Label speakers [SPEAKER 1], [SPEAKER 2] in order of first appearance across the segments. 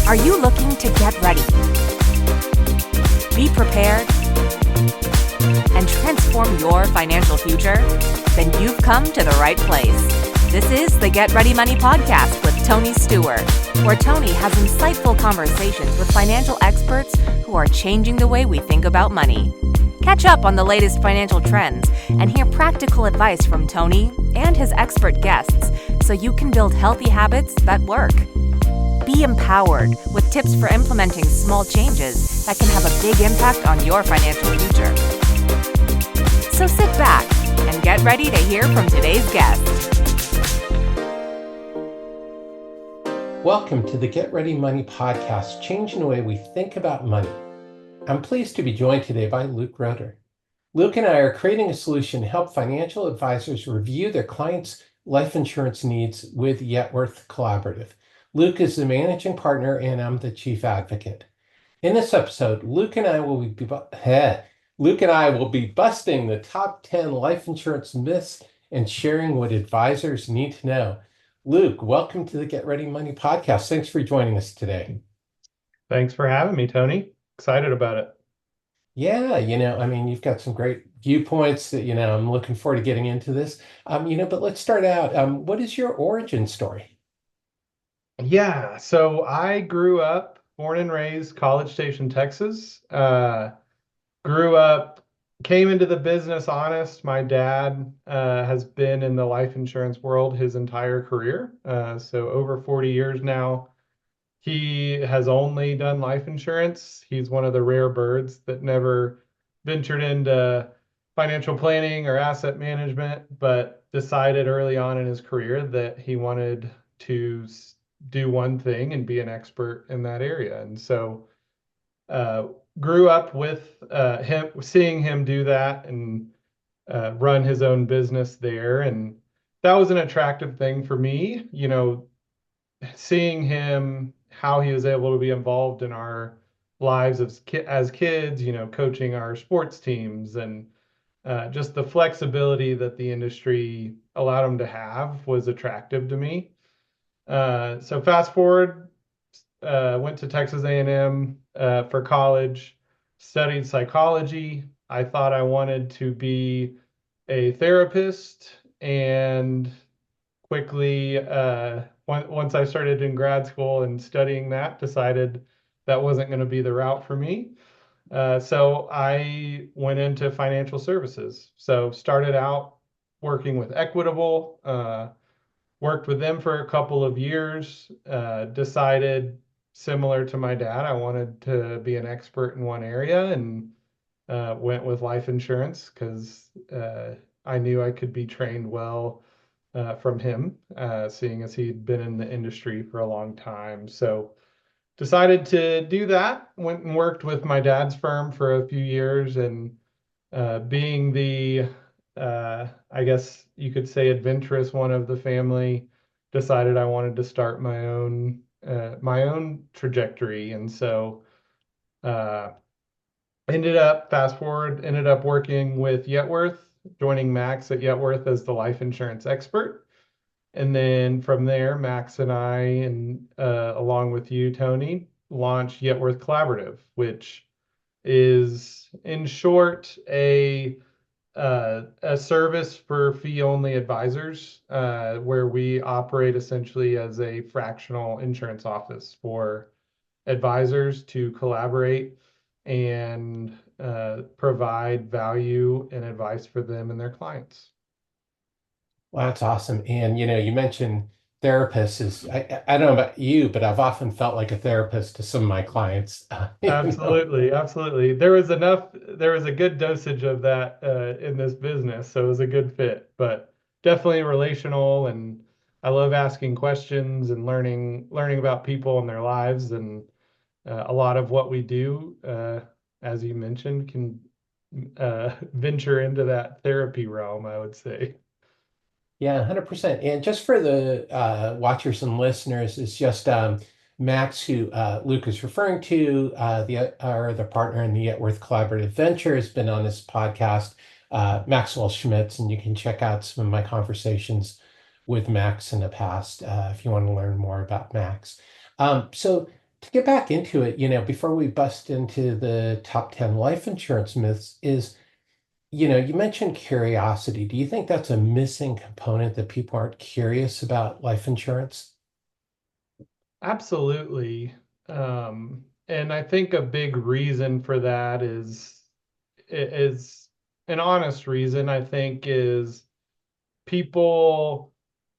[SPEAKER 1] Are you looking to get ready, be prepared, and transform your financial future? Then you've come to the right place. This is the Get Ready Money podcast with Tony Stewart, where Tony has insightful conversations with financial experts who are changing the way we think about money. Catch up on the latest financial trends and hear practical advice from Tony and his expert guests so you can build healthy habits that work. Be empowered with tips for implementing small changes that can have a big impact on your financial future. So sit back and get ready to hear from today's guest.
[SPEAKER 2] Welcome to the Get Ready Money podcast, changing the way we think about money. I'm pleased to be joined today by Luke Rother. Luke and I are creating a solution to help financial advisors review their clients' life insurance needs with Yetworth Collaborative. Luke is the managing partner and I'm the chief advocate. In this episode, Luke and I will be busting the top 10 life insurance myths and sharing what advisors need to know. Luke, welcome to the Get Ready Money podcast. Thanks for joining us today.
[SPEAKER 3] Thanks for having me, Tony. Excited about it.
[SPEAKER 2] Yeah, you've got some great viewpoints that, I'm looking forward to getting into this. But let's start out. What is your origin story?
[SPEAKER 3] Yeah, so I grew up, born and raised, College Station, Texas. Grew up, came into the business honest. My dad has been in the life insurance world his entire career, so over 40 years now. He has only done life insurance. He's one of the rare birds that never ventured into financial planning or asset management, but decided early on in his career that he wanted to do one thing and be an expert in that area. And so grew up with him, seeing him do that and run his own business there. And that was an attractive thing for me, seeing him, how he was able to be involved in our lives as kids, coaching our sports teams, and just the flexibility that the industry allowed him to have was attractive to me. So fast forward, went to Texas A&M for college, studied psychology. I thought I wanted to be a therapist, and quickly, once I started in grad school and studying that, decided that wasn't going to be the route for me. So I went into financial services. So started out working with Equitable, worked with them for a couple of years, decided, similar to my dad, I wanted to be an expert in one area, and went with life insurance because I knew I could be trained well from him, seeing as he'd been in the industry for a long time. So decided to do that, went and worked with my dad's firm for a few years, and being the I guess you could say adventurous one of the family, decided I wanted to start my own trajectory. And so ended up working with Yetworth, joining Max at Yetworth as the life insurance expert. And then from there, Max and I, and along with you, Tony, launched Yetworth Collaborative, which is, in short, a service for fee-only advisors, where we operate essentially as a fractional insurance office for advisors to collaborate and provide value and advice for them and their clients.
[SPEAKER 2] Well, that's awesome. And, you mentioned therapists. I don't know about you, but I've often felt like a therapist to some of my clients.
[SPEAKER 3] Absolutely. Absolutely. There was a good dosage of that in this business, so it was a good fit, but definitely relational. And I love asking questions and learning about people and their lives. And a lot of what we do, as you mentioned, can venture into that therapy realm, I would say.
[SPEAKER 2] Yeah, 100%. And just for the watchers and listeners, it's just Max, who Luke is referring to, the partner in the Yetworth Collaborative Venture, has been on this podcast, Maxwell Schmitz, and you can check out some of my conversations with Max in the past if you want to learn more about Max. So to get back into it, before we bust into the top 10 life insurance myths is, you mentioned curiosity. Do you think that's a missing component that people aren't curious about life insurance?
[SPEAKER 3] Absolutely. And I think a big reason for that is an honest reason, I think, is people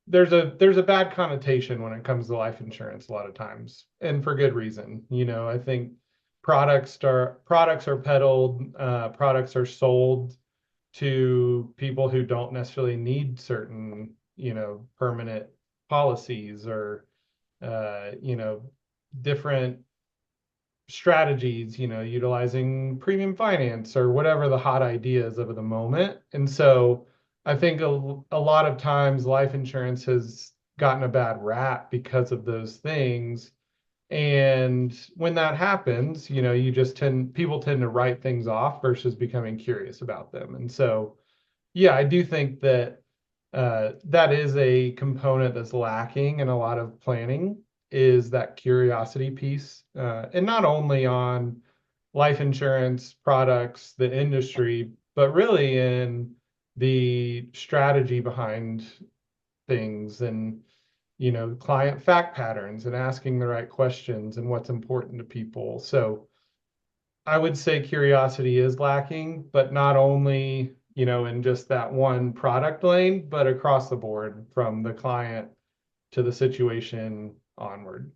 [SPEAKER 3] there's a bad connotation when it comes to life insurance a lot of times, and for good reason. I think products are peddled, products are sold to people who don't necessarily need certain, permanent policies or different strategies, utilizing premium finance or whatever the hot ideas of the moment. And so I think a lot of times life insurance has gotten a bad rap because of those things. And when that happens, people tend to write things off versus becoming curious about them. And so, yeah, I do think that that is a component that's lacking in a lot of planning, is that curiosity piece. And not only on life insurance products, the industry, but really in the strategy behind things and, client fact patterns and asking the right questions and what's important to people. So I would say curiosity is lacking, but not only, in just that one product lane, but across the board from the client to the situation onward.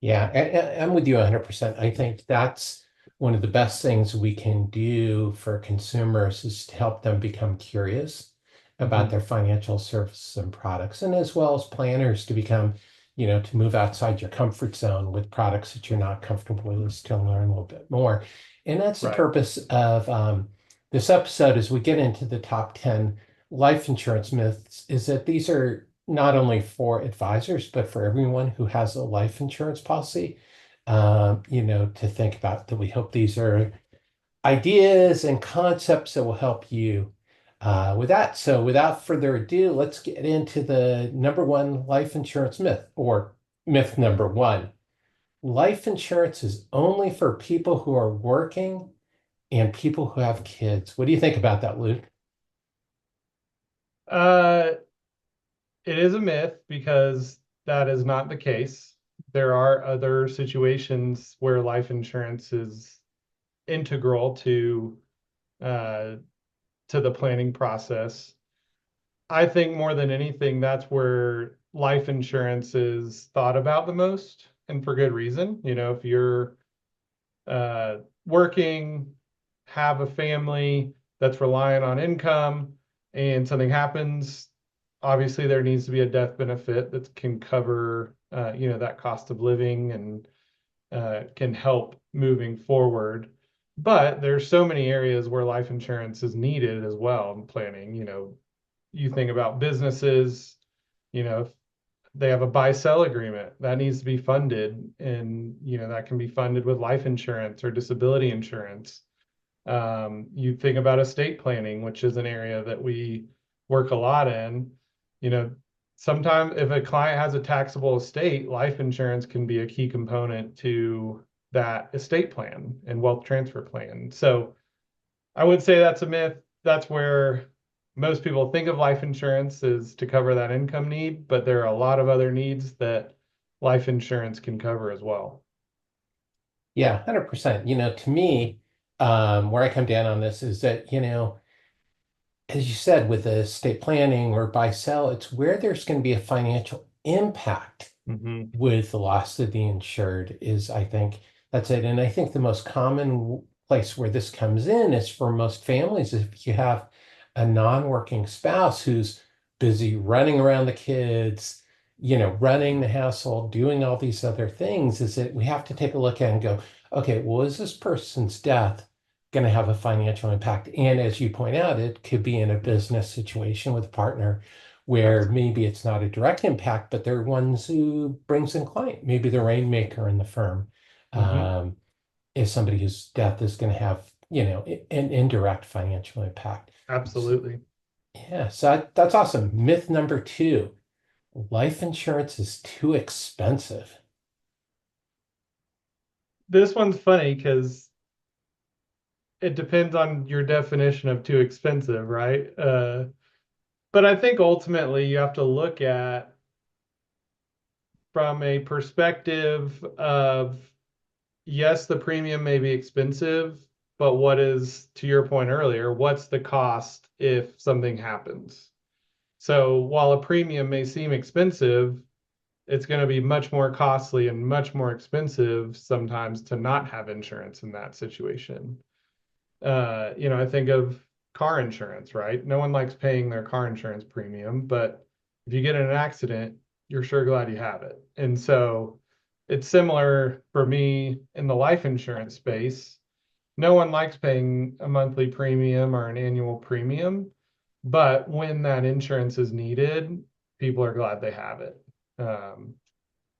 [SPEAKER 2] Yeah, I'm with you 100%. I think that's one of the best things we can do for consumers is to help them become curious about
[SPEAKER 3] Mhm.
[SPEAKER 2] their financial services and products, and as well as planners to become, to move outside your comfort zone with products that you're not comfortable with, is to learn a little bit more. And that's the
[SPEAKER 3] Right.
[SPEAKER 2] purpose of this episode as we get into the top 10 life insurance myths, is that these are not only for advisors, but for everyone who has a life insurance policy, to think about that. We hope these are ideas and concepts that will help you with that. So without further ado, let's get into the number one life insurance myth, or myth number one. Life insurance is only for people who are working and people who have kids. What do you think about that, Luke?
[SPEAKER 3] Uh, it is a myth because that is not the case. There are other situations where life insurance is integral uh, to the planning process. I think more than anything, that's where life insurance is thought about the most, and for good reason. If you're working, have a family that's reliant on income, and something happens, obviously there needs to be a death benefit that can cover, that cost of living and can help moving forward. But there's so many areas where life insurance is needed as well in planning. You think about businesses, if they have a buy-sell agreement that needs to be funded, and that can be funded with life insurance or disability insurance. You think about estate planning, which is an area that we work a lot in. You know, Sometimes if a client has a taxable estate, life insurance can be a key component to that estate plan and wealth transfer plan. So I would say that's a myth. That's where most people think of life insurance, is to cover that income need, but there are a lot of other needs that life insurance can cover as well.
[SPEAKER 2] Yeah, 100%. To me, where I come down on this is that, as you said, with the estate planning or buy sell, it's where there's going to be a financial impact
[SPEAKER 3] Hmm.
[SPEAKER 2] with the loss of the insured is, I think, that's it. And I think the most common place where this comes in is for most families, if you have a non-working spouse who's busy running around the kids, running the household, doing all these other things, is that we have to take a look at it and go, okay, well, is this person's death going to have a financial impact? And as you point out, it could be in a business situation with a partner where maybe it's not a direct impact, but they're ones who brings in client. Maybe the rainmaker in the firm
[SPEAKER 3] Hmm.
[SPEAKER 2] um, is somebody whose death is going to have, an indirect financial impact.
[SPEAKER 3] Absolutely.
[SPEAKER 2] Yeah, so that's awesome. Myth number two, life insurance is too expensive.
[SPEAKER 3] this one's funny because it depends on your definition of too expensive, right? But I think ultimately you have to look at from a perspective of yes, the premium may be expensive, but what is, to your point earlier, what's the cost if something happens? So while a premium may seem expensive, it's going to be much more costly and much more expensive sometimes to not have insurance in that situation. I think of car insurance, right? No one likes paying their car insurance premium, but if you get in an accident, you're sure glad you have it. And so it's similar for me in the life insurance space. No one likes paying a monthly premium or an annual premium, but when that insurance is needed, people are glad they have it. Um,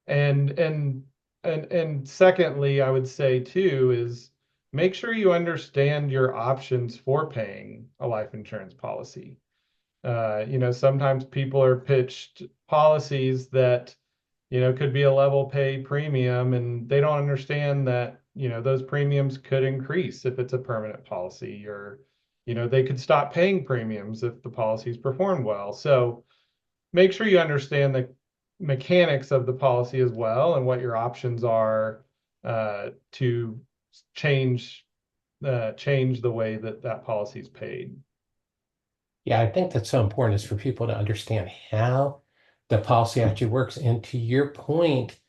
[SPEAKER 3] and and and secondly, I would say too is make sure you understand your options for paying a life insurance policy. Sometimes people are pitched policies that, could be a level pay premium, and they don't understand that, those premiums could increase if it's a permanent policy, or, they could stop paying premiums if the policies perform well. So make sure you understand the mechanics of the policy as well and what your options are to change change the way that that policy is paid.
[SPEAKER 2] Yeah, I think that's so important is for people to understand how the policy actually works. And to your point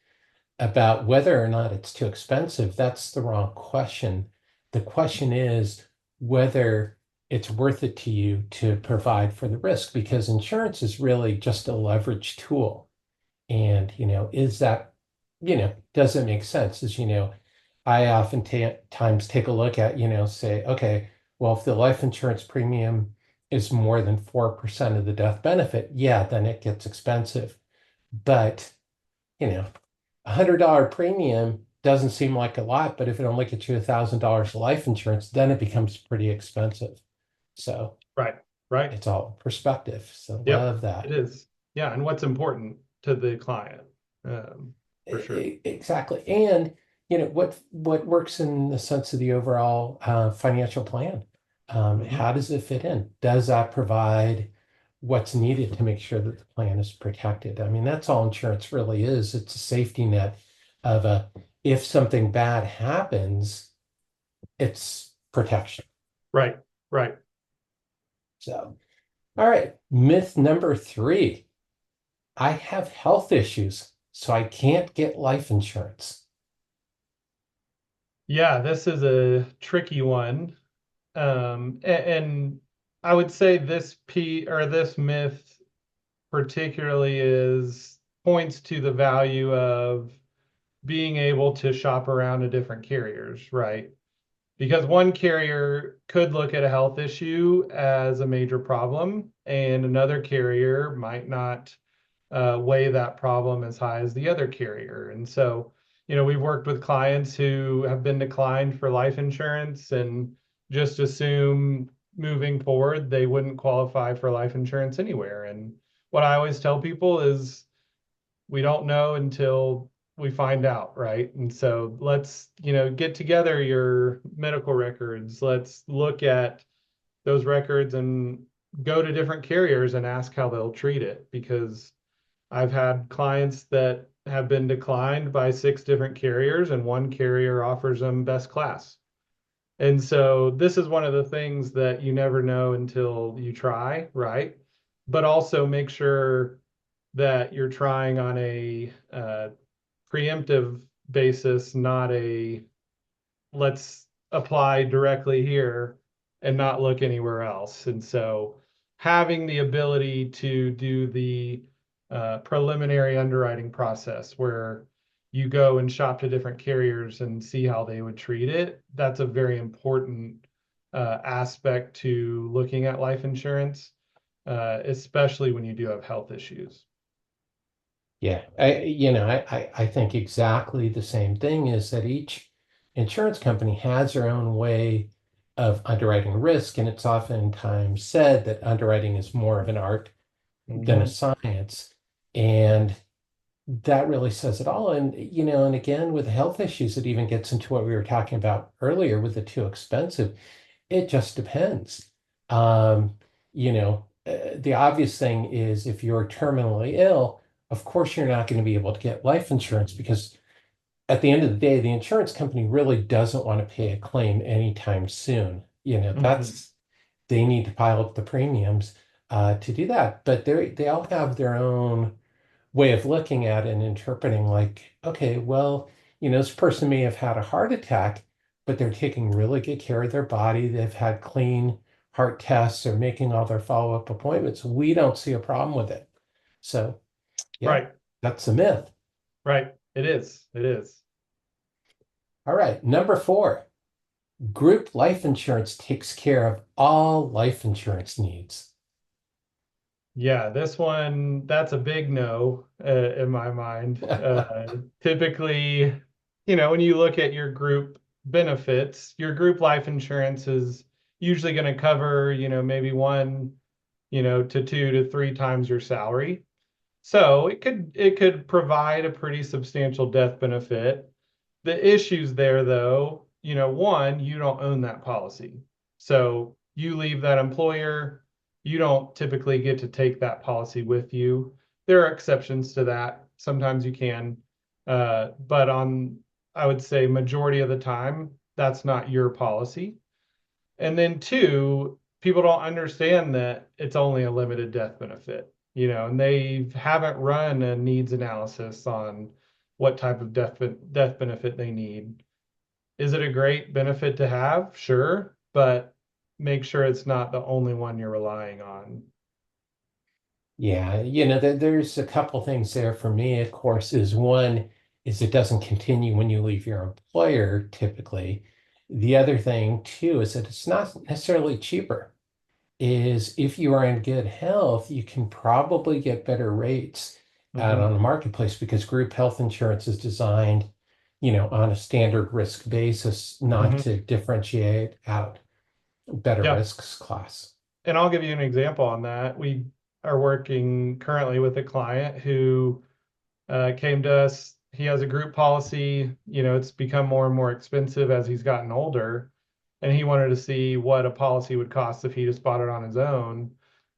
[SPEAKER 2] about whether or not it's too expensive, that's the wrong question. The question is whether it's worth it to you to provide for the risk, because insurance is really just a leverage tool. And, is that, does it make sense? I often times take a look at, say, okay, well, if the life insurance premium is more than 4% of the death benefit, yeah, then it gets expensive. But, $100 premium doesn't seem like a lot, but if it only gets you $1,000 of life insurance, then it becomes pretty expensive. So
[SPEAKER 3] Right, right.
[SPEAKER 2] it's all perspective. So
[SPEAKER 3] Yep,
[SPEAKER 2] love that.
[SPEAKER 3] it is. Yeah, and what's important to the client, for sure.
[SPEAKER 2] Exactly. And what works in the sense of the overall financial plan?
[SPEAKER 3] Mhm.
[SPEAKER 2] How does it fit in? Does that provide what's needed to make sure that the plan is protected? I mean, that's all insurance really is. It's a safety net of if something bad happens, it's protection.
[SPEAKER 3] Right, right.
[SPEAKER 2] So, all right. Myth number 3. I have health issues, so I can't get life insurance.
[SPEAKER 3] Yeah, this is a tricky one. And I would say this myth particularly is points to the value of being able to shop around to different carriers, right? Because one carrier could look at a health issue as a major problem, and another carrier might not weigh that problem as high as the other carrier. And so, we've worked with clients who have been declined for life insurance and just assume moving forward they wouldn't qualify for life insurance anywhere. And what I always tell people is we don't know until we find out, right? And so let's, get together your medical records. Let's look at those records and go to different carriers and ask how they'll treat it, because I've had clients that have been declined by 6 different carriers, and one carrier offers them best class. And so this is one of the things that you never know until you try, right? But also make sure that you're trying on a preemptive basis, not a let's apply directly here and not look anywhere else. And so having the ability to do the preliminary underwriting process where you go and shop to different carriers and see how they would treat it, that's a very important aspect to looking at life insurance, especially when you do have health issues.
[SPEAKER 2] Yeah, I think exactly the same thing is that each insurance company has their own way of underwriting risk, and it's oftentimes said that underwriting is more of an art than a
[SPEAKER 3] Mhm.
[SPEAKER 2] science. And that really says it all. And, and again, with health issues, it even gets into what we were talking about earlier with the too expensive. It just depends. The obvious thing is if you're terminally ill, of course, you're not going to be able to get life insurance because at the end of the day, the insurance company really doesn't want to pay a claim anytime soon.
[SPEAKER 3] Mhm.
[SPEAKER 2] They need to pile up the premiums to do that. But they all have their own way of looking at it and interpreting like, okay, well, this person may have had a heart attack, but they're taking really good care of their body. They've had clean heart tests. They're making all their follow-up appointments. We don't see a problem with it. So, yeah,
[SPEAKER 3] Right,
[SPEAKER 2] that's a myth.
[SPEAKER 3] right. It is. It is.
[SPEAKER 2] All right, number 4, group life insurance takes care of all life insurance needs.
[SPEAKER 3] Yeah, this one, that's a big no in my mind. Typically, when you look at your group benefits, your group life insurance is usually going to cover, maybe one, to two to three times your salary. So it could provide a pretty substantial death benefit. The issues there, though, one, you don't own that policy. So you leave that employer, you don't typically get to take that policy with you. There are exceptions to that. Sometimes you can, but I would say majority of the time, that's not your policy. And then two, people don't understand that it's only a limited death benefit, and they haven't run a needs analysis on what type of death benefit they need. Is it a great benefit to have? Sure, but make sure it's not the only one you're relying on.
[SPEAKER 2] Yeah, there's a couple things there for me, of course, is one is it doesn't continue when you leave your employer typically. The other thing too is that it's not necessarily cheaper. Is if you are in good health, you can probably get better rates out
[SPEAKER 3] Hmm.
[SPEAKER 2] on the marketplace because group health insurance is designed, on a standard risk basis, not
[SPEAKER 3] Hmm.
[SPEAKER 2] to differentiate out better
[SPEAKER 3] Yeah.
[SPEAKER 2] risks class.
[SPEAKER 3] And I'll give you an example on that. We are working currently with a client who came to us. He has a group policy. It's become more and more expensive as he's gotten older. And he wanted to see what a policy would cost if he just bought it on his own.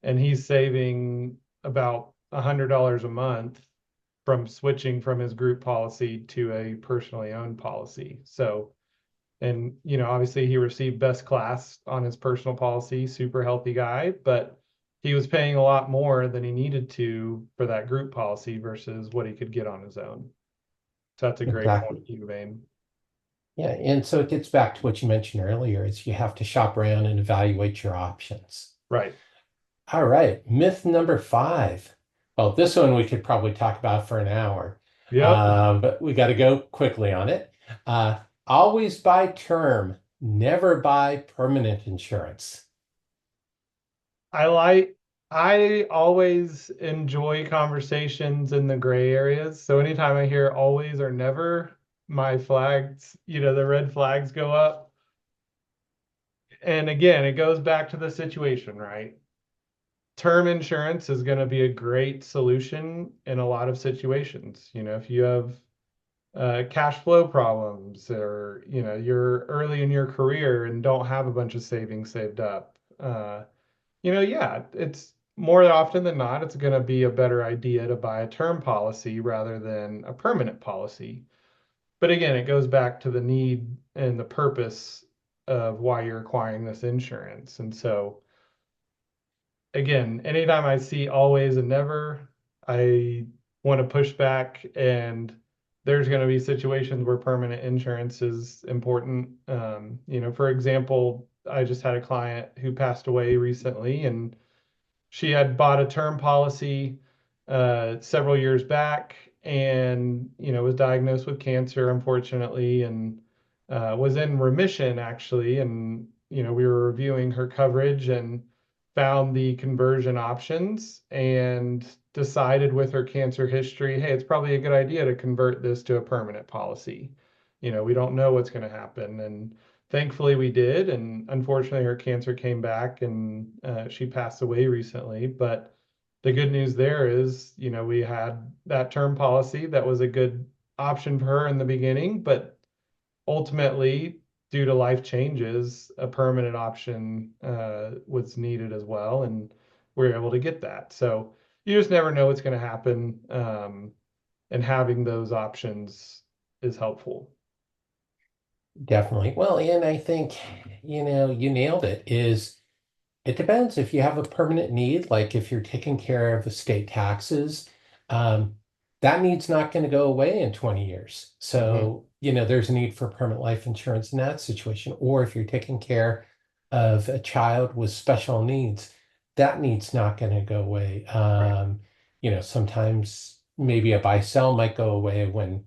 [SPEAKER 3] And he's saving about $100 a month from switching from his group policy to a personally owned policy. So, and obviously he received best class on his personal policy, super healthy guy, but he was paying a lot more than he needed to for that group policy versus what he could get on his own. So that's a great point
[SPEAKER 2] Exactly.
[SPEAKER 3] you made.
[SPEAKER 2] Yeah, and so it gets back to what you mentioned earlier, is you have to shop around and evaluate your options.
[SPEAKER 3] Right.
[SPEAKER 2] All right, myth number 5. Well, this one we could probably talk about for an hour,
[SPEAKER 3] Yep.
[SPEAKER 2] but we got to go quickly on it. Uh, Always buy term, never buy permanent insurance.
[SPEAKER 3] I like, I always enjoy conversations in the gray areas. So anytime I hear always or never, my flags, the red flags go up. And again, it goes back to the situation, right? Term insurance is going to be a great solution in a lot of situations. If you have cash flow problems or, you're early in your career and don't have a bunch of savings saved up, yeah, it's more often than not, it's going to be a better idea to buy a term policy rather than a permanent policy. But again, it goes back to the need and the purpose of why you're acquiring this insurance. And so, again, anytime I see always and never, I want to push back. And there's going to be situations where permanent insurance is important. For example, I just had a client who passed away recently, and she had bought a term policy several years back, and was diagnosed with cancer, unfortunately, and was in remission actually. And we were reviewing her coverage and found the conversion options and decided with her cancer history, hey, it's probably a good idea to convert this to a permanent policy. We don't know what's going to happen, and thankfully we did. And unfortunately her cancer came back, and she passed away recently. But the good news there is, we had that term policy that was a good option for her in the beginning, but ultimately, due to life changes, a permanent option was needed as well, and we were able to get that. So you just never know what's going to happen, and having those options is helpful.
[SPEAKER 2] Definitely. Well, and I think, you nailed it, is it depends if you have a permanent need, like if you're taking care of estate taxes, um, that need's not going to go away in 20 years.
[SPEAKER 3] Mhm.
[SPEAKER 2] So, there's a need for permanent life insurance in that situation. Or if you're taking care of a child with special needs, that need's not going to go away.
[SPEAKER 3] Right.
[SPEAKER 2] Sometimes maybe a buy-sell might go away when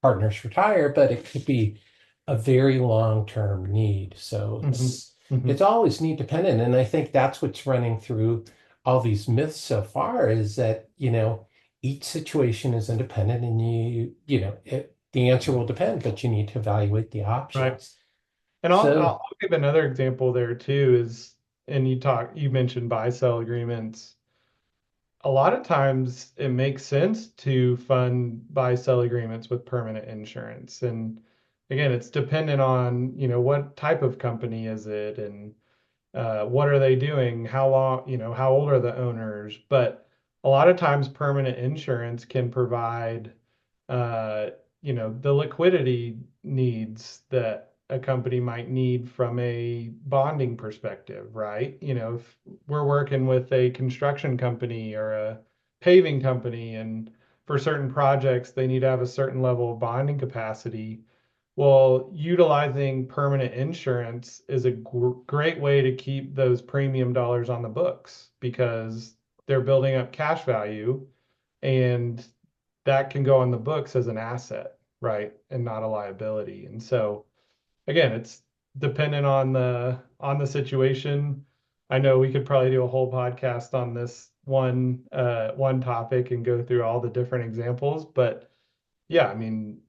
[SPEAKER 2] partners retire, but it could be a very long-term need. So
[SPEAKER 3] Mhm.
[SPEAKER 2] it's
[SPEAKER 3] Mhm.
[SPEAKER 2] always need dependent. And I think that's what's running through all these myths so far is that, each situation is independent and the answer will depend, but you need to evaluate the
[SPEAKER 3] Right.
[SPEAKER 2] options.
[SPEAKER 3] And I'll
[SPEAKER 2] So
[SPEAKER 3] give another example there too is, and you mentioned buy-sell agreements. A lot of times it makes sense to fund buy-sell agreements with permanent insurance. And again, it's dependent on, what type of company is it and what are they doing? How long, how old are the owners? But a lot of times permanent insurance can provide, uh, the liquidity needs that a company might need from a bonding perspective, right? If we're working with a construction company or a paving company, and for certain projects, they need to have a certain level of bonding capacity. Well, utilizing permanent insurance is a great way to keep those premium dollars on the books because they're building up cash value, and that can go on the books as an asset, right? And not a liability. And so again, it's dependent on the situation. I know we could probably do a whole podcast on this one topic and go through all the different examples, but yeah, I mean,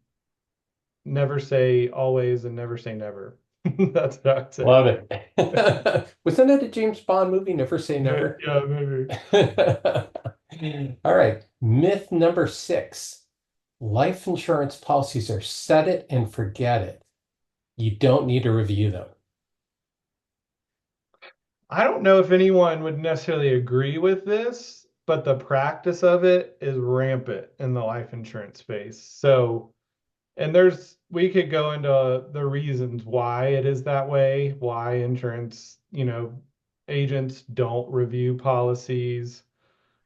[SPEAKER 3] never say always and never say never. That's what I'd say.
[SPEAKER 2] love it. Wasn't it a James Bond movie, Never Say Never?
[SPEAKER 3] Yeah, maybe.
[SPEAKER 2] All right. Myth number 6. Life insurance policies are set it and forget it. You don't need to review them.
[SPEAKER 3] I don't know if anyone would necessarily agree with this, but the practice of it is rampant in the life insurance space. So, and we could go into the reasons why it is that way, why insurance, agents don't review policies.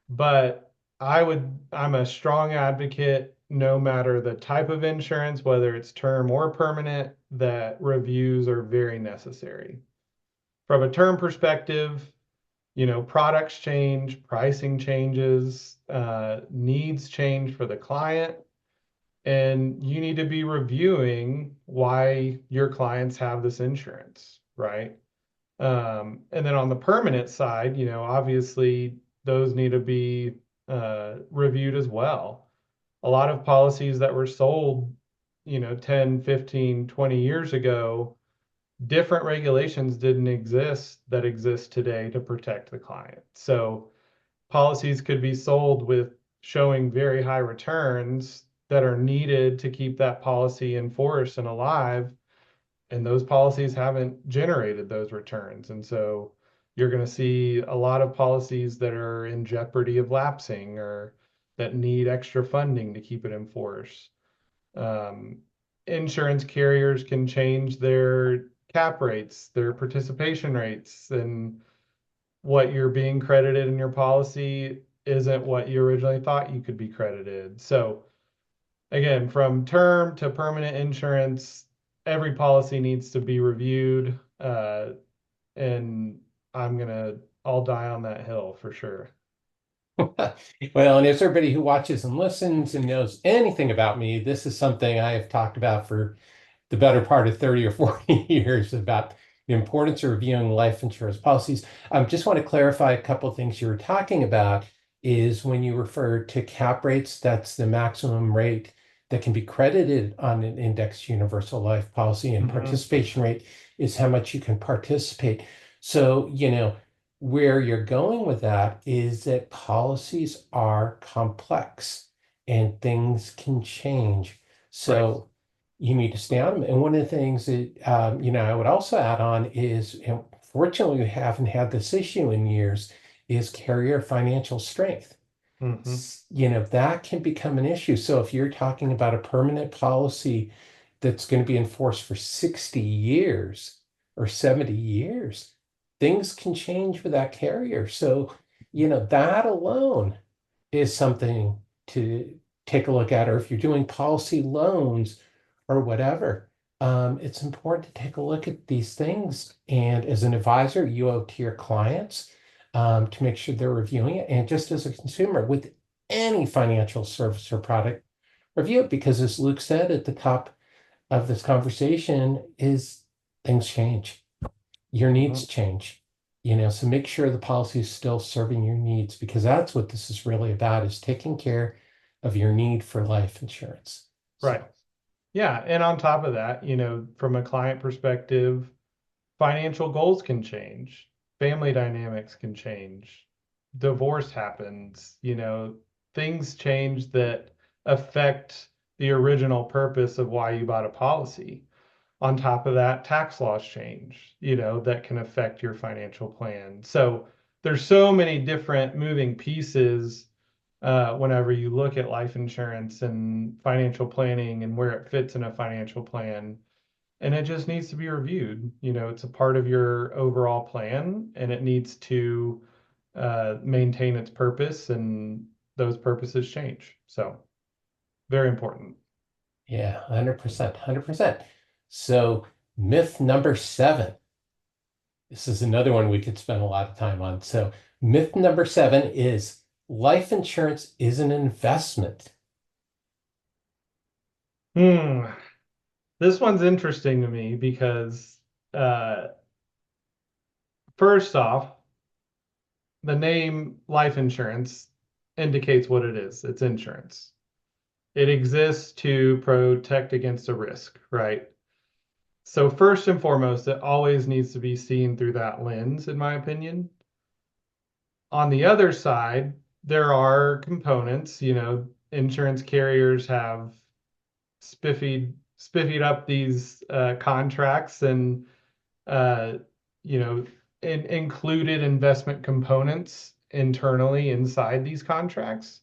[SPEAKER 3] But I'm a strong advocate, no matter the type of insurance, whether it's term or permanent, that reviews are very necessary. From a term perspective, products change, pricing changes, needs change for the client, and you need to be reviewing why your clients have this insurance, right? And then on the permanent side, obviously those need to be reviewed as well. A lot of policies that were sold, 10, 15, 20 years ago, different regulations didn't exist that exist today to protect the client. So policies could be sold with showing very high returns that are needed to keep that policy in force and alive, and those policies haven't generated those returns. And so you're going to see a lot of policies that are in jeopardy of lapsing or that need extra funding to keep it in force. Um, Insurance carriers can change their cap rates, their participation rates, and what you're being credited in your policy isn't what you originally thought you could be credited. So again, from term to permanent insurance, every policy needs to be reviewed. And I'll die on that hill for sure.
[SPEAKER 2] Well, and as everybody who watches and listens and knows anything about me, this is something I have talked about for the better part of 30 or 40 years about the importance of reviewing life insurance policies. Just want to clarify a couple of things you were talking about is when you refer to cap rates, that's the maximum rate that can be credited on an indexed universal life policy, and
[SPEAKER 3] Mhm.
[SPEAKER 2] participation rate is how much you can participate. So, where you're going with that is that policies are complex and things can change.
[SPEAKER 3] Right.
[SPEAKER 2] So you need to stay on them. And one of the things that I would also add on is, and fortunately, we haven't had this issue in years, is carrier financial strength.
[SPEAKER 3] Hmm.
[SPEAKER 2] That can become an issue. So if you're talking about a permanent policy that's going to be enforced for 60 years or 70 years, things can change with that carrier. So, that alone is something to take a look at. Or if you're doing policy loans or whatever, it's important to take a look at these things. And as an advisor, you owe to your clients to make sure they're reviewing it. And just as a consumer, with any financial service or product, review it, because as Luke said at the top of this conversation, is things change. Your
[SPEAKER 3] Hmm.
[SPEAKER 2] needs change. So make sure the policy is still serving your needs, because that's what this is really about, is taking care of your need for life insurance.
[SPEAKER 3] Right.
[SPEAKER 2] So
[SPEAKER 3] Yeah. And on top of that, from a client perspective, financial goals can change, family dynamics can change, divorce happens, things change that affect the original purpose of why you bought a policy. On top of that, tax laws change, that can affect your financial plan. So there's so many different moving pieces whenever you look at life insurance and financial planning and where it fits in a financial plan. And it just needs to be reviewed. It's a part of your overall plan and it needs to maintain its purpose, and those purposes change. So, very important.
[SPEAKER 2] yeah, 100%, 100%. So myth number 7. This is another one we could spend a lot of time on. So myth number 7 is life insurance is an investment.
[SPEAKER 3] Hmm. This one's interesting to me because, uh, first off, the name life insurance indicates what it is. It's insurance. It exists to protect against a risk, right? So first and foremost, it always needs to be seen through that lens, in my opinion. On the other side, there are components, insurance carriers have spiffied up these contracts and uh, you know included investment components internally inside these contracts.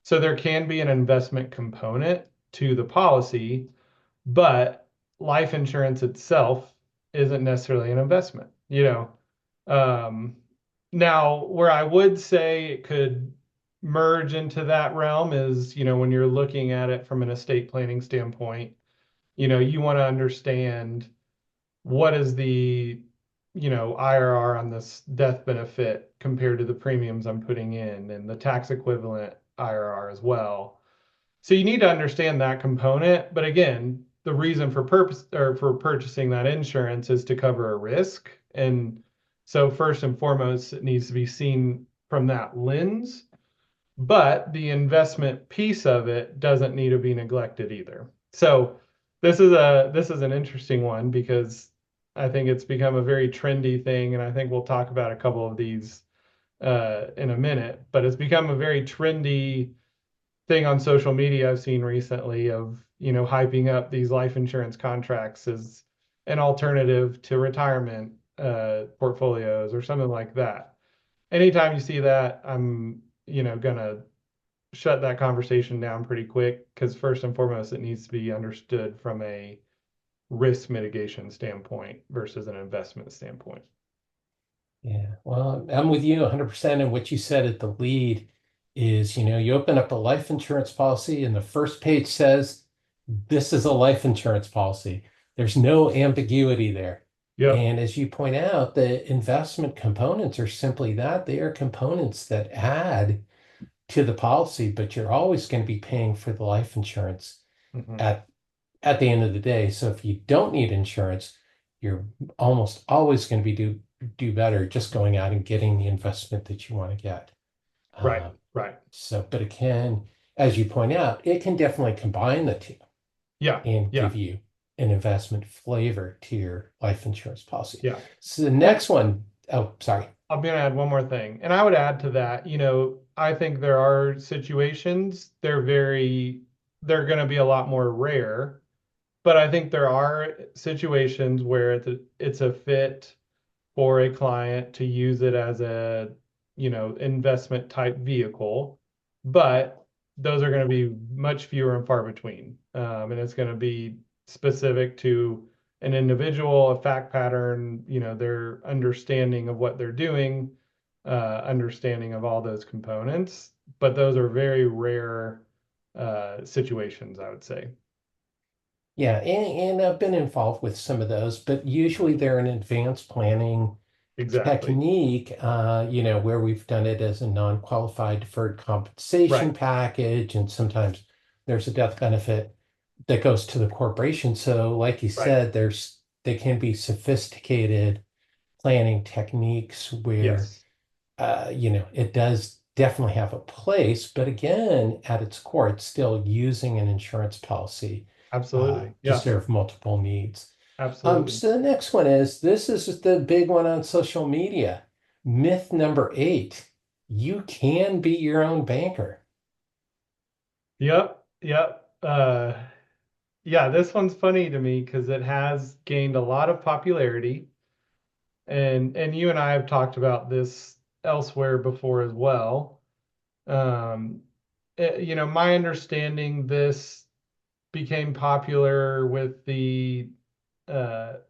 [SPEAKER 3] So there can be an investment component to the policy, but life insurance itself isn't necessarily an investment, Um, Now, where I would say it could merge into that realm is, when you're looking at it from an estate planning standpoint, you want to understand what is the, IRR on this death benefit compared to the premiums I'm putting in and the tax equivalent IRR as well. So you need to understand that component. But again, the reason for purpose or for purchasing that insurance is to cover a risk. And so first and foremost, it needs to be seen from that lens. But the investment piece of it doesn't need to be neglected either. So this is an interesting one because I think it's become a very trendy thing, and I think we'll talk about a couple of these in a minute. But it's become a very trendy thing on social media I've seen recently of, hyping up these life insurance contracts as an alternative to retirement portfolios or something like that. Anytime you see that, I'm, gonna shut that conversation down pretty quick because first and foremost, it needs to be understood from a risk mitigation standpoint versus an investment standpoint.
[SPEAKER 2] Yeah, well, I'm with you 100%. And what you said at the lead is, you open up a life insurance policy and the first page says, this is a life insurance policy. There's no ambiguity there.
[SPEAKER 3] Yep.
[SPEAKER 2] And as you point out, the investment components are simply that. They are components that add to the policy, but you're always going to be paying for the life insurance
[SPEAKER 3] Hmm.
[SPEAKER 2] at at the end of the day. So if you don't need insurance, you're almost always going to be do better just going out and getting the investment that you want to get.
[SPEAKER 3] Right.
[SPEAKER 2] Um,
[SPEAKER 3] Right.
[SPEAKER 2] but it can, as you point out, it can definitely combine the two
[SPEAKER 3] Yeah.
[SPEAKER 2] and
[SPEAKER 3] Yeah.
[SPEAKER 2] give you an investment flavor to your life insurance policy.
[SPEAKER 3] Yeah.
[SPEAKER 2] So the
[SPEAKER 3] And
[SPEAKER 2] next one, Oh, sorry.
[SPEAKER 3] I'm going to add one more thing. And I would add to that, I think there are situations, they're going to be a lot more rare, but I think there are situations where it's a fit for a client to use it as a, investment type vehicle. But those are going to be much fewer and far between. And it's going to be specific to an individual, a fact pattern, their understanding of what they're doing, understanding of all those components. But those are very rare situations, I would say.
[SPEAKER 2] Yeah, and I've been involved with some of those, but usually they're an advanced planning
[SPEAKER 3] Exactly.
[SPEAKER 2] technique, where we've done it as a non-qualified deferred compensation
[SPEAKER 3] Right.
[SPEAKER 2] package, and sometimes there's a death benefit that goes to the corporation. So, like you
[SPEAKER 3] Right.
[SPEAKER 2] said, they can be sophisticated planning techniques where
[SPEAKER 3] Yes.
[SPEAKER 2] it does definitely have a place, but again, at its core, it's still using an insurance policy
[SPEAKER 3] Absolutely.
[SPEAKER 2] to
[SPEAKER 3] Yeah.
[SPEAKER 2] serve multiple needs.
[SPEAKER 3] Absolutely.
[SPEAKER 2] So the next one is this is the big one on social media. Myth number 8, you can be your own banker.
[SPEAKER 3] Yep. Yep. Yeah, this one's funny to me because it has gained a lot of popularity, and you and I have talked about this elsewhere before as well. Um, my understanding, this became popular with the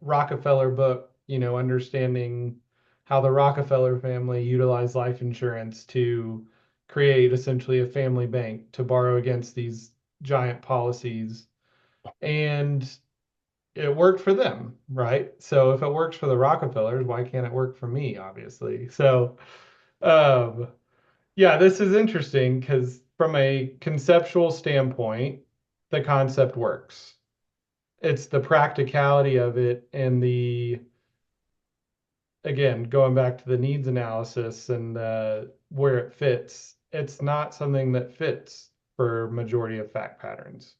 [SPEAKER 3] Rockefeller book, understanding how the Rockefeller family utilized life insurance to create essentially a family bank to borrow against these giant policies. And it worked for them, right? So if it works for the Rockefellers, why can't it work for me, obviously? So, um, yeah, this is interesting because from a conceptual standpoint, the concept works. It's the practicality of it and again, going back to the needs analysis and where it fits, it's not something that fits for majority of fact patterns.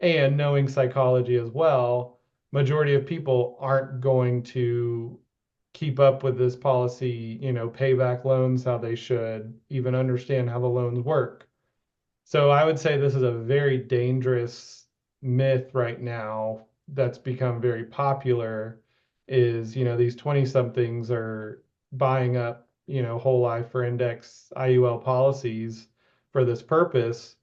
[SPEAKER 3] And knowing psychology as well, majority of people aren't going to keep up with this policy, pay back loans how they should, even understand how the loans work. So I would say this is a very dangerous myth right now that's become very popular is, these 20 somethings are buying up, whole life or index IUL policies for this purpose,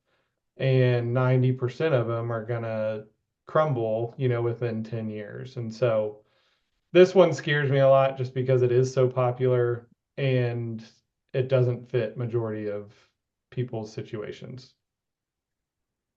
[SPEAKER 3] and 90% of them are going to crumble, within 10 years. And so this one scares me a lot just because it is so popular and it doesn't fit majority of people's situations.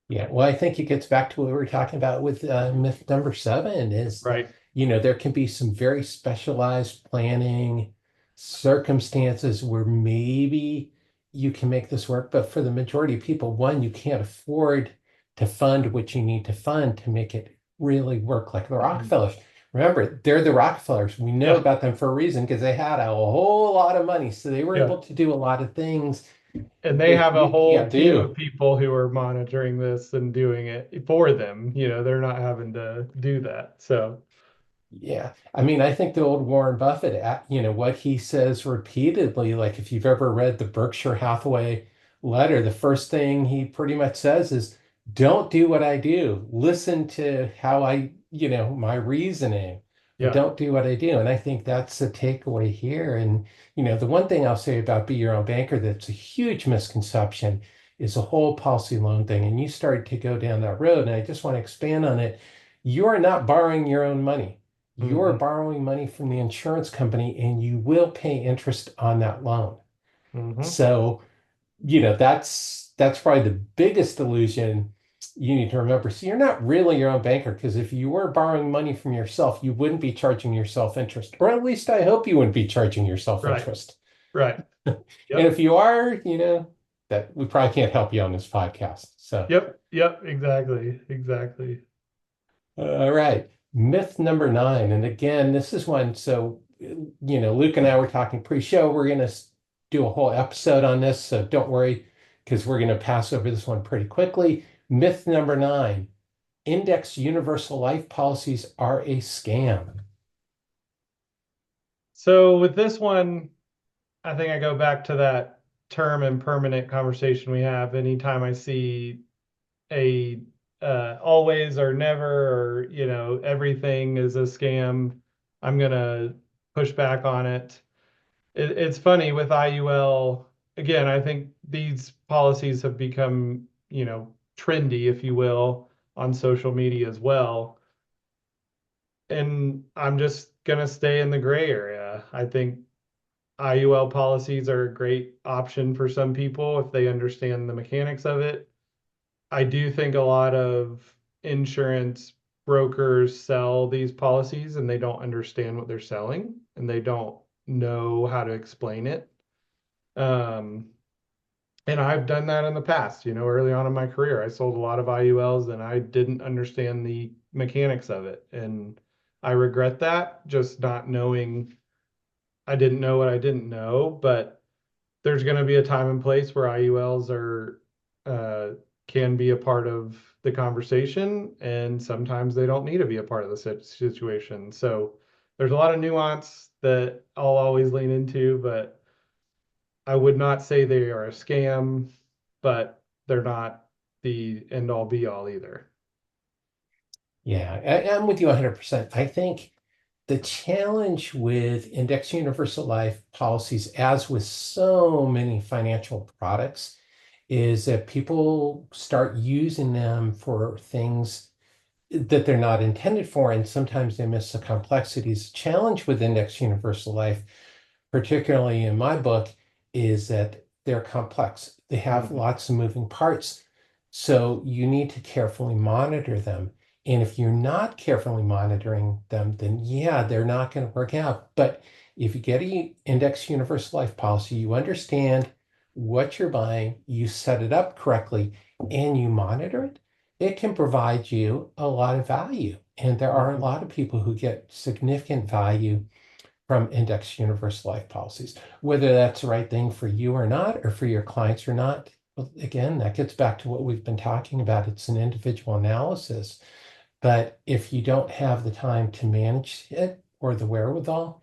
[SPEAKER 2] Yeah, well, I think it gets back to what we were talking about with myth number 7 is,
[SPEAKER 3] Right.
[SPEAKER 2] there can be some very specialized planning circumstances where maybe you can make this work, but for the majority of people, one, you can't afford to fund what you need to fund to make it really work like the
[SPEAKER 3] Mhm.
[SPEAKER 2] Rockefellers. Remember, they're the Rockefellers. We know
[SPEAKER 3] Yeah.
[SPEAKER 2] about them for a reason because they had a whole lot of money, so they were
[SPEAKER 3] Yeah.
[SPEAKER 2] able to do a lot of things
[SPEAKER 3] And they
[SPEAKER 2] that
[SPEAKER 3] have a
[SPEAKER 2] you
[SPEAKER 3] whole
[SPEAKER 2] can't
[SPEAKER 3] team
[SPEAKER 2] do.
[SPEAKER 3] of people who are monitoring this and doing it for them. They're not having to do that. So,
[SPEAKER 2] Yeah. I mean, I think the old Warren Buffett, what he says repeatedly, like if you've ever read the Berkshire Hathaway letter, the first thing he pretty much says is, don't do what I do. Listen to how my reasoning, but
[SPEAKER 3] yeah.
[SPEAKER 2] don't do what I do. And I think that's the takeaway here. And, the one thing I'll say about be your own banker that's a huge misconception is the whole policy loan thing. And you started to go down that road, and I just want to expand on it. You're not borrowing your own money. You're
[SPEAKER 3] Hmm.
[SPEAKER 2] borrowing money from the insurance company and you will pay interest on that loan.
[SPEAKER 3] Hmm.
[SPEAKER 2] So, that's probably the biggest illusion you need to remember. So you're not really your own banker because if you were borrowing money from yourself, you wouldn't be charging yourself interest, or at least I hope you wouldn't be charging yourself
[SPEAKER 3] Right.
[SPEAKER 2] interest.
[SPEAKER 3] Right.
[SPEAKER 2] And
[SPEAKER 3] Yep.
[SPEAKER 2] if you are, that we probably can't help you on this podcast. So,
[SPEAKER 3] Yep. Yep. Exactly. Exactly.
[SPEAKER 2] all right. Myth number 9. And again, this is one. So, Luke and I were talking pre-show. We're going to do a whole episode on this. So don't worry, because we're going to pass over this one pretty quickly. Myth number 9, index universal life policies are a scam.
[SPEAKER 3] So with this one, I think I go back to that term and permanent conversation we have. Anytime I see a always or never, or everything is a scam, I'm gonna push back on it. It's funny with IUL. Again, I think these policies have become, trendy, if you will, on social media as well. And I'm just gonna stay in the gray area. I think IUL policies are a great option for some people if they understand the mechanics of it. I do think a lot of insurance brokers sell these policies and they don't understand what they're selling and they don't know how to explain it. Um, and I've done that in the past, early on in my career. I sold a lot of IULs and I didn't understand the mechanics of it. And I regret that, just not knowing. I didn't know what I didn't know, but there's going to be a time and place where IULs are uh, can be a part of the conversation, and sometimes they don't need to be a part of the situation. So there's a lot of nuance that I'll always lean into, but I would not say they are a scam, but they're not the end all be all either.
[SPEAKER 2] Yeah, I'm with you 100%. I think the challenge with index universal life policies, as with so many financial products, is that people start using them for things that they're not intended for, and sometimes they miss the complexities. Challenge with index universal life, particularly in my book, is that they're complex. They have
[SPEAKER 3] Mhm.
[SPEAKER 2] lots of moving parts. So you need to carefully monitor them. And if you're not carefully monitoring them, then yeah, they're not going to work out. But if you get a index universal life policy, you understand what you're buying, you set it up correctly, and you monitor it, it can provide you a lot of value. And there are a
[SPEAKER 3] Mhm.
[SPEAKER 2] lot of people who get significant value from index universal life policies. Whether that's the right thing for you or not, or for your clients or not, well, again, that gets back to what we've been talking about. It's an individual analysis. But if you don't have the time to manage it or the wherewithal,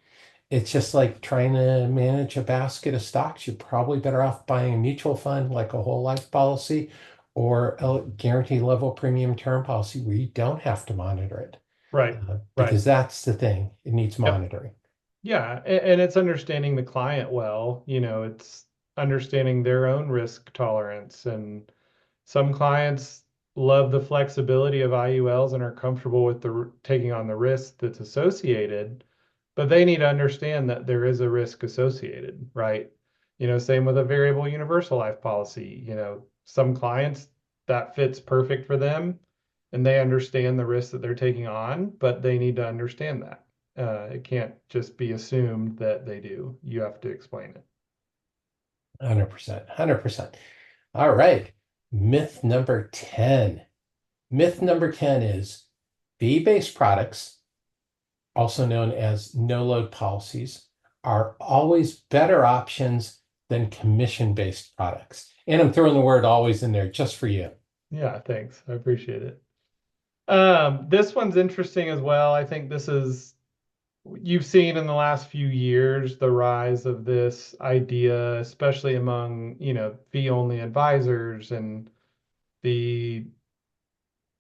[SPEAKER 2] it's just like trying to manage a basket of stocks. You're probably better off buying a mutual fund like a whole life policy or a guaranteed level premium term policy where you don't have to monitor it,
[SPEAKER 3] Right, right.
[SPEAKER 2] because that's the thing. It needs
[SPEAKER 3] Yep.
[SPEAKER 2] monitoring.
[SPEAKER 3] Yeah, and it's understanding the client well, it's understanding their own risk tolerance. And some clients love the flexibility of IULs and are comfortable with taking on the risk that's associated, but they need to understand that there is a risk associated, right? Same with a variable universal life policy. Some clients that fits perfect for them and they understand the risk that they're taking on, but they need to understand that. It can't just be assumed that they do. You have to explain it.
[SPEAKER 2] 100%. 100%. All right. Myth number 10. Myth number 10 is fee-based products, also known as no-load policies, are always better options than commission-based products. And I'm throwing the word always in there just for you.
[SPEAKER 3] Yeah, thanks. I appreciate it. This one's interesting as well. I think you've seen in the last few years the rise of this idea, especially among, fee-only advisors and the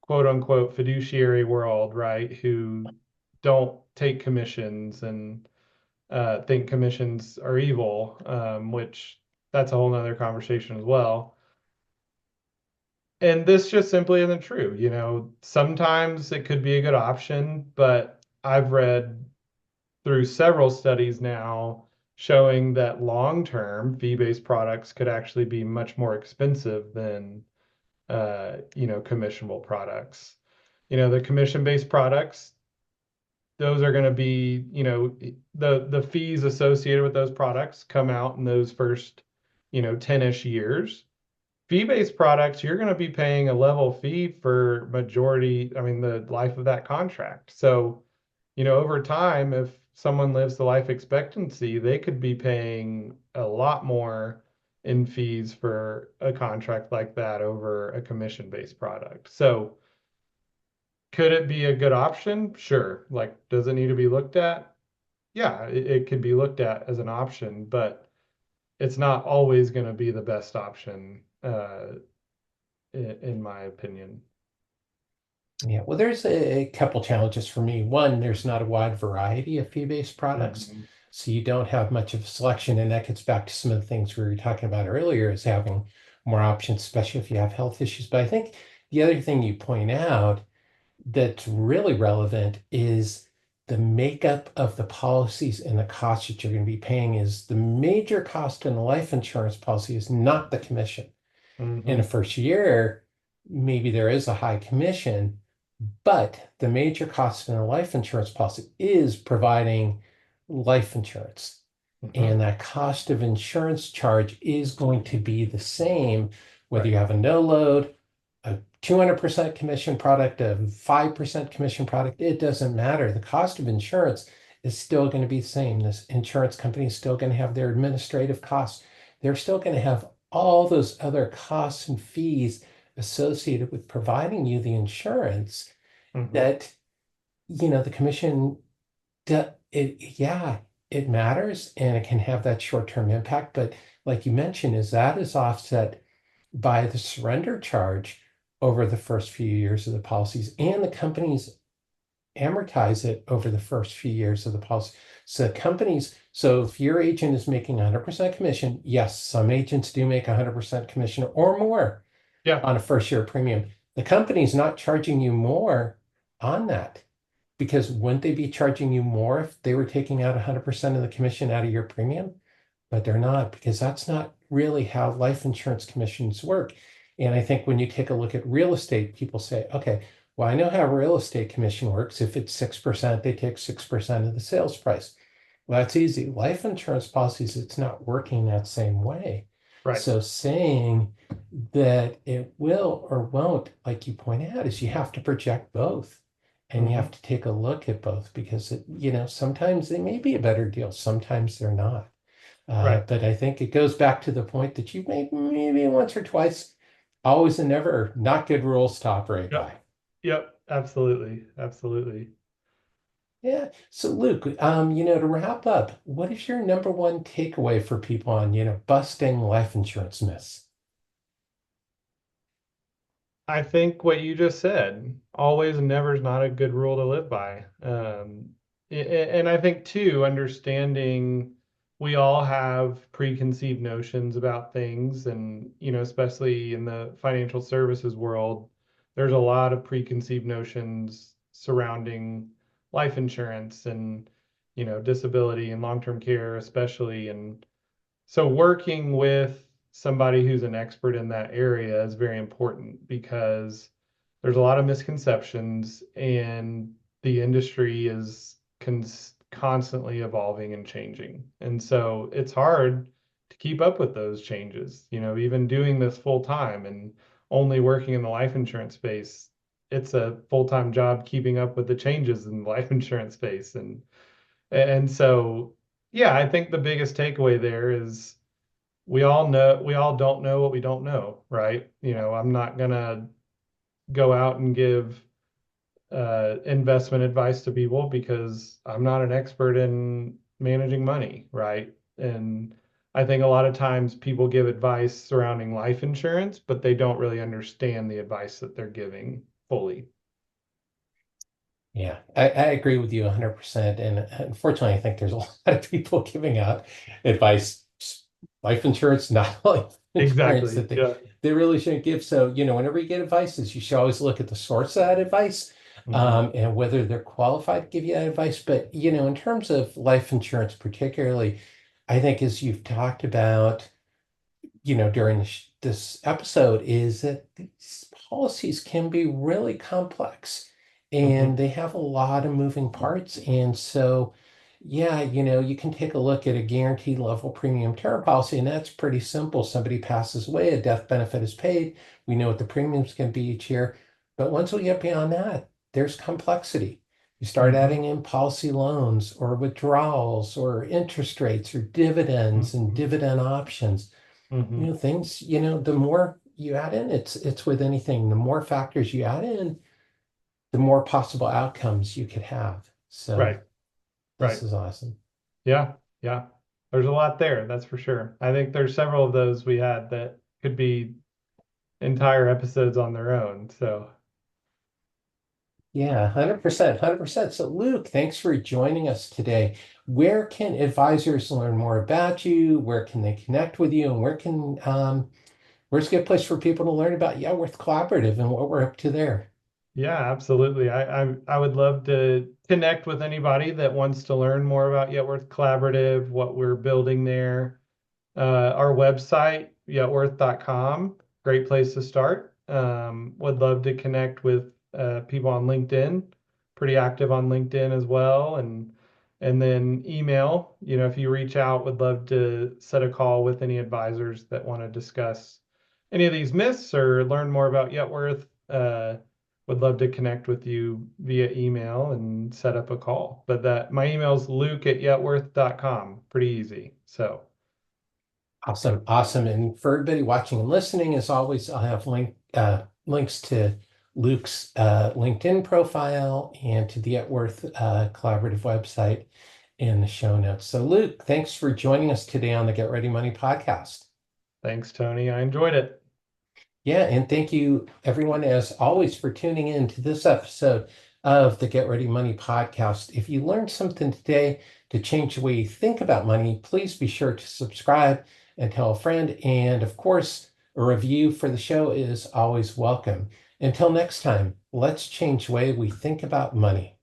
[SPEAKER 3] quote unquote fiduciary world, right? Who don't take commissions and think commissions are evil, which that's a whole nother conversation as well. And this just simply isn't true. Sometimes it could be a good option, but I've read through several studies now showing that long-term fee-based products could actually be much more expensive than commissionable products. The commission-based products, those are going to be, the fees associated with those products come out in those first, 10-ish years. Fee-based products, you're going to be paying a level fee for the life of that contract. So, over time, if someone lives the life expectancy, they could be paying a lot more in fees for a contract like that over a commission-based product. So, could it be a good option? Sure. Like, does it need to be looked at? yeah, it could be looked at as an option, but it's not always going to be the best option, in my opinion.
[SPEAKER 2] Yeah, well, there's a couple challenges for me. One, there's not a wide variety of fee-based products,
[SPEAKER 3] Mhm.
[SPEAKER 2] so you don't have much of a selection, and that gets back to some of the things we were talking about earlier, is having more options, especially if you have health issues. But I think the other thing you point out that's really relevant is the makeup of the policies and the cost that you're going to be paying. Is the major cost in a life insurance policy is not the commission. In the
[SPEAKER 3] Mhm.
[SPEAKER 2] first year, maybe there is a high commission, but the major cost in a life insurance policy is providing life insurance. And
[SPEAKER 3] Mhm.
[SPEAKER 2] that cost of insurance charge is going to be the same whether
[SPEAKER 3] Right.
[SPEAKER 2] you have a no load, a 200% commission product, a 5% commission product. It doesn't matter. The cost of insurance is still going to be the same. This insurance company is still going to have their administrative costs. They're still going to have all those other costs and fees associated with providing you the insurance
[SPEAKER 3] Mhm.
[SPEAKER 2] that, the commission, yeah, it matters and it can have that short-term impact. But like you mentioned, is that is offset by the surrender charge over the first few years of the policies, and the companies amortize it over the first few years of the policy. So if your agent is making 100% commission, yes, some agents do make 100% commission or more
[SPEAKER 3] Yeah.
[SPEAKER 2] on a first year premium. The company's not charging you more on that, because wouldn't they be charging you more if they were taking out 100% of the commission out of your premium? But they're not, because that's not really how life insurance commissions work. And I think when you take a look at real estate, people say, okay, well, I know how real estate commission works. If it's 6%, they take 6% of the sales price. Well, that's easy. Life insurance policies, it's not working that same way.
[SPEAKER 3] Right.
[SPEAKER 2] So saying that it will or won't, like you point out, is you have to project both. And you have
[SPEAKER 3] Mhm.
[SPEAKER 2] to take a look at both, because sometimes they may be a better deal, sometimes they're not.
[SPEAKER 3] Right.
[SPEAKER 2] But I think it goes back to the point that you've made maybe once or twice, always and never, not good rules to operate
[SPEAKER 3] Yep.
[SPEAKER 2] by.
[SPEAKER 3] Yep. Absolutely. Absolutely.
[SPEAKER 2] Yeah. So Luke, to wrap up, what is your number one takeaway for people on, busting life insurance myths?
[SPEAKER 3] I think what you just said, always and never is not a good rule to live by. And I think too, understanding we all have preconceived notions about things, and especially in the financial services world, there's a lot of preconceived notions surrounding life insurance and disability and long-term care, especially. And so working with somebody who's an expert in that area is very important, because there's a lot of misconceptions, and the industry is constantly evolving and changing. And so it's hard to keep up with those changes. Even doing this full time and only working in the life insurance space, it's a full-time job keeping up with the changes in the life insurance space. And so yeah, I think the biggest takeaway there is we all don't know what we don't know, right? I'm not gonna go out and give investment advice to people, because I'm not an expert in managing money, right? And I think a lot of times people give advice surrounding life insurance, but they don't really understand the advice that they're giving fully.
[SPEAKER 2] Yeah, I agree with you 100%. And unfortunately, I think there's a lot of people giving out advice, life insurance, not life insurance,
[SPEAKER 3] Exactly.
[SPEAKER 2] that they,
[SPEAKER 3] Yeah.
[SPEAKER 2] they really shouldn't give. So, whenever you get advices, you should always look at the source of that advice,
[SPEAKER 3] Hmm.
[SPEAKER 2] and whether they're qualified to give you that advice. But, in terms of life insurance, particularly, I think as you've talked about, during this episode, is that these policies can be really complex
[SPEAKER 3] Hmm.
[SPEAKER 2] and they have a lot of moving parts. And so, yeah, you can take a look at a guaranteed level premium term policy, and that's pretty simple. Somebody passes away, a death benefit is paid. We know what the premiums can be each year. But once we get beyond that, there's complexity. You start
[SPEAKER 3] Hmm.
[SPEAKER 2] adding in policy loans or withdrawals or interest rates or dividends and
[SPEAKER 3] Hmm.
[SPEAKER 2] dividend options.
[SPEAKER 3] Hmm.
[SPEAKER 2] Things, the more you add in, it's with anything, the more factors you add in, the more possible outcomes you could have. So
[SPEAKER 3] Right.
[SPEAKER 2] this
[SPEAKER 3] Right.
[SPEAKER 2] is awesome.
[SPEAKER 3] Yeah, yeah. There's a lot there, that's for sure. I think there's several of those we had that could be entire episodes on their own. So,
[SPEAKER 2] Yeah, 100%, 100%. So, Luke, thanks for joining us today. Where can advisors learn more about you? Where can they connect with you? And where's a good place for people to learn about Yetworth Collaborative and what we're up to there?
[SPEAKER 3] yeah, absolutely. I would love to connect with anybody that wants to learn more about Yetworth Collaborative, what we're building there. Our website, yetworth.com, great place to start. Would love to connect with people on LinkedIn, pretty active on LinkedIn as well. And then email, if you reach out, would love to set a call with any advisors that want to discuss any of these myths or learn more about Yetworth. Would love to connect with you via email and set up a call. But my email is luke@yetworth.com. Pretty easy. So
[SPEAKER 2] Awesome, awesome. And for everybody watching and listening, as always, I'll have links to Luke's LinkedIn profile and to the Yetworth Collaborative website in the show notes. So, Luke, thanks for joining us today on the Get Ready Money podcast.
[SPEAKER 3] thanks, Tony. I enjoyed it.
[SPEAKER 2] Yeah, and thank you, everyone, as always, for tuning in to this episode of the Get Ready Money podcast. If you learned something today to change the way you think about money, please be sure to subscribe and tell a friend. And of course, a review for the show is always welcome. Until next time, let's change the way we think about money.